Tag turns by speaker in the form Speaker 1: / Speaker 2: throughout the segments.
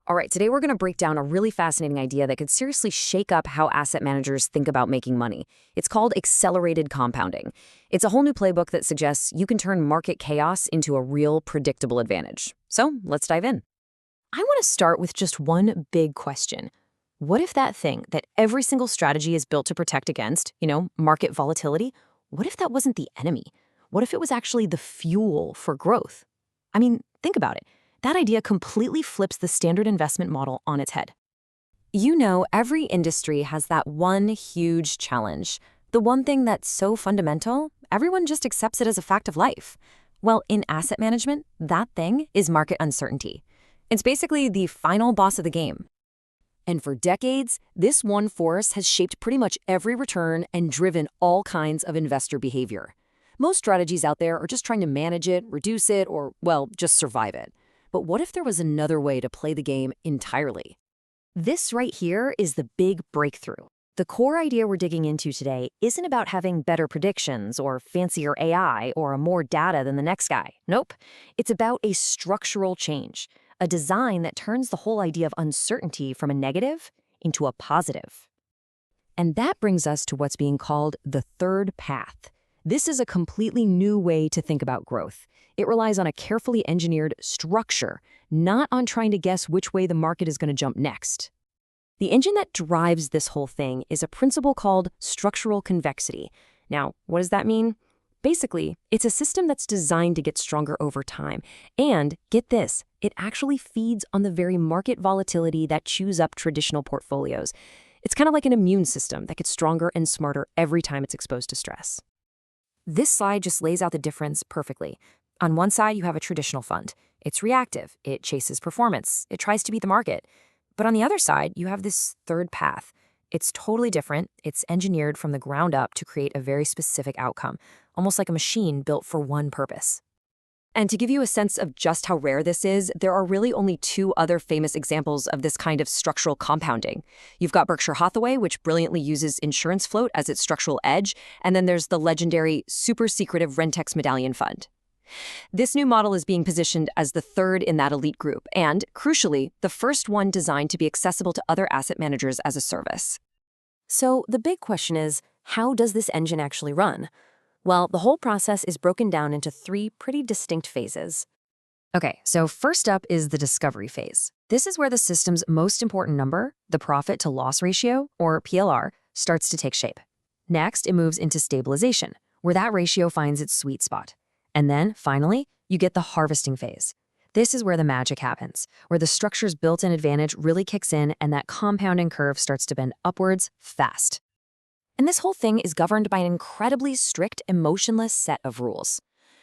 Speaker 1: All right, today we're going to break down a really fascinating idea that could seriously shake up how asset managers think about making money. It's called accelerated compounding. It's a whole new playbook that suggests you can turn market chaos into a real predictable advantage. So let's dive in. I want to start with just one big question. What if that thing that every single strategy is built to protect against, market volatility, what if that wasn't the enemy? What if it was actually the fuel for growth? I mean, think about it. That idea completely flips the standard investment model on its head. Every industry has that one huge challenge. The one thing that's so fundamental, everyone just accepts it as a fact of life. Well, in asset management, that thing is market uncertainty. It's basically the final boss of the game. And for decades, this one force has shaped pretty much every return and driven all kinds of investor behavior. Most strategies out there are just trying to manage it, reduce it, or, well, just survive it. But what if there was another way to play the game entirely? This right here is the big breakthrough. The core idea we're digging into today isn't about having better predictions or fancier AI or more data than the next guy. Nope. It's about a structural change, a design that turns the whole idea of uncertainty from a negative into a positive. And that brings us to what's being called the third path. This is a completely new way to think about growth. It relies on a carefully engineered structure, not on trying to guess which way the market is going to jump next. The engine that drives this whole thing is a principle called structural convexity. Now, what does that mean? Basically, it's a system that's designed to get stronger over time. And, get this, it actually feeds on the very market volatility that chews up traditional portfolios. It's kind of like an immune system that gets stronger and smarter every time it's exposed to stress. This slide just lays out the difference perfectly. On one side, you have a traditional fund. It's reactive. It chases performance. It tries to beat the market. But on the other side, you have this third path. It's totally different. It's engineered from the ground up to create a very specific outcome, almost like a machine built for one purpose. And to give you a sense of just how rare this is, there are really only two other famous examples of this kind of structural compounding. You've got Berkshire Hathaway, which brilliantly uses insurance float as its structural edge, and then there's the legendary super secretive Rentex Medallion Fund. This new model is being positioned as the third in that elite group, and, crucially, the first one designed to be accessible to other asset managers as a service. So the big question is, how does this engine actually run? Well, the whole process is broken down into three pretty distinct phases. Okay, so first up is the discovery phase. This is where the system's most important number, the profit-to-loss ratio, or PLR, starts to take shape. Next, it moves into stabilization, where that ratio finds its sweet spot. And then, finally, you get the harvesting phase. This is where the magic happens, where the structure's built-in advantage really kicks in and that compounding curve starts to bend upwards fast. And this whole thing is governed by an incredibly strict, emotionless set of rules.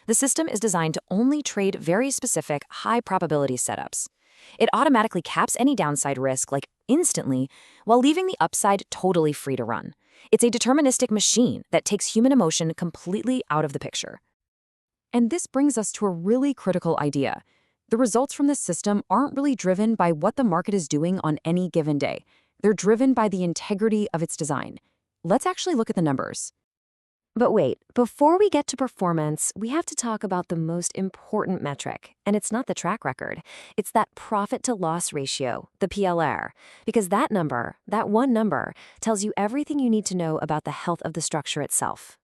Speaker 1: The system is designed to only trade very specific, high-probability setups. It automatically caps any downside risk, instantly, while leaving the upside totally free to run. It's a deterministic machine that takes human emotion completely out of the picture. And this brings us to a really critical idea. The results from this system aren't really driven by what the market is doing on any given day. They're driven by the integrity of its design. Let's actually look at the numbers. But wait, before we get to performance, we have to talk about the most important metric, and it's not the track record. It's that profit-to-loss ratio, the PLR, because that number, that one number, tells you everything you need to know about the health of the structure itself.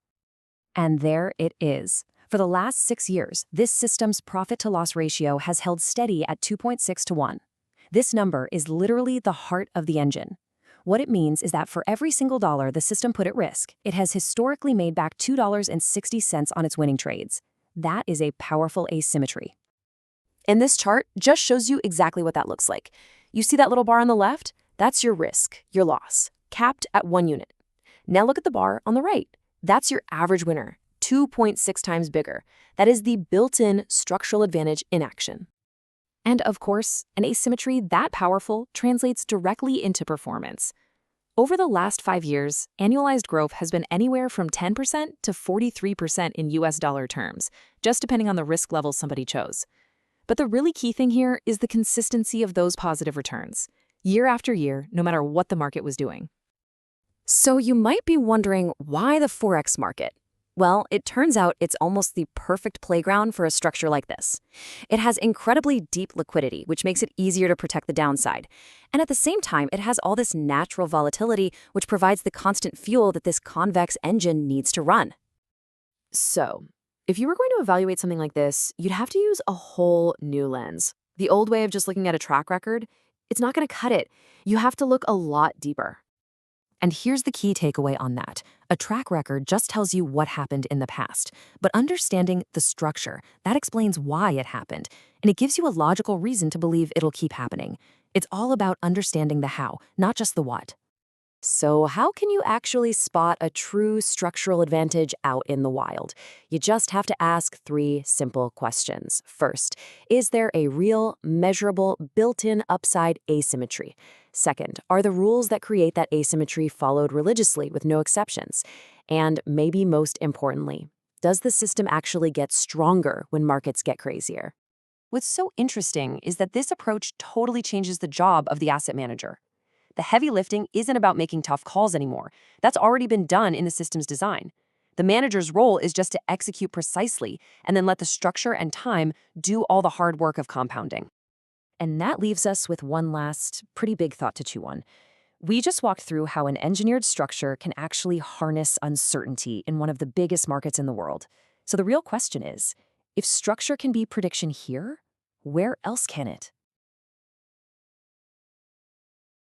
Speaker 1: And there it is. For the last 6 years, this system's profit-to-loss ratio has held steady at 2.6 to 1. This number is literally the heart of the engine. What it means is that for every single dollar the system put at risk, it has historically made back $2.60 on its winning trades. That is a powerful asymmetry. And this chart just shows you exactly what that looks like. You see that little bar on the left? That's your risk, your loss, capped at 1 unit. Now look at the bar on the right. That's your average winner, 2.6 times bigger. That is the built-in structural advantage in action. And of course, an asymmetry that powerful translates directly into performance. Over the last 5 years, annualized growth has been anywhere from 10% to 43% in US dollar terms, just depending on the risk level somebody chose. But the really key thing here is the consistency of those positive returns, year after year, no matter what the market was doing. So you might be wondering, why the Forex market? Well, it turns out it's almost the perfect playground for a structure like this. It has incredibly deep liquidity, which makes it easier to protect the downside. And at the same time, it has all this natural volatility, which provides the constant fuel that this convex engine needs to run. So, if you were going to evaluate something like this, you'd have to use a whole new lens. The old way of just looking at a track record, it's not going to cut it. You have to look a lot deeper. And here's the key takeaway on that. A track record just tells you what happened in the past, but understanding the structure, that explains why it happened, and it gives you a logical reason to believe it'll keep happening. It's all about understanding the how, not just the what. So how can you actually spot a true structural advantage out in the wild? You just have to ask three simple questions. First, is there a real, measurable, built-in upside asymmetry? Second, are the rules that create that asymmetry followed religiously with no exceptions? And maybe most importantly, does the system actually get stronger when markets get crazier? What's so interesting is that this approach totally changes the job of the asset manager. The heavy lifting isn't about making tough calls anymore. That's already been done in the system's design. The manager's role is just to execute precisely and then let the structure and time do all the hard work of compounding. And that leaves us with one last, pretty big thought to chew on. We just walked through how an engineered structure can actually harness uncertainty in one of the biggest markets in the world. So the real question is, if structure can be prediction here, where else can it?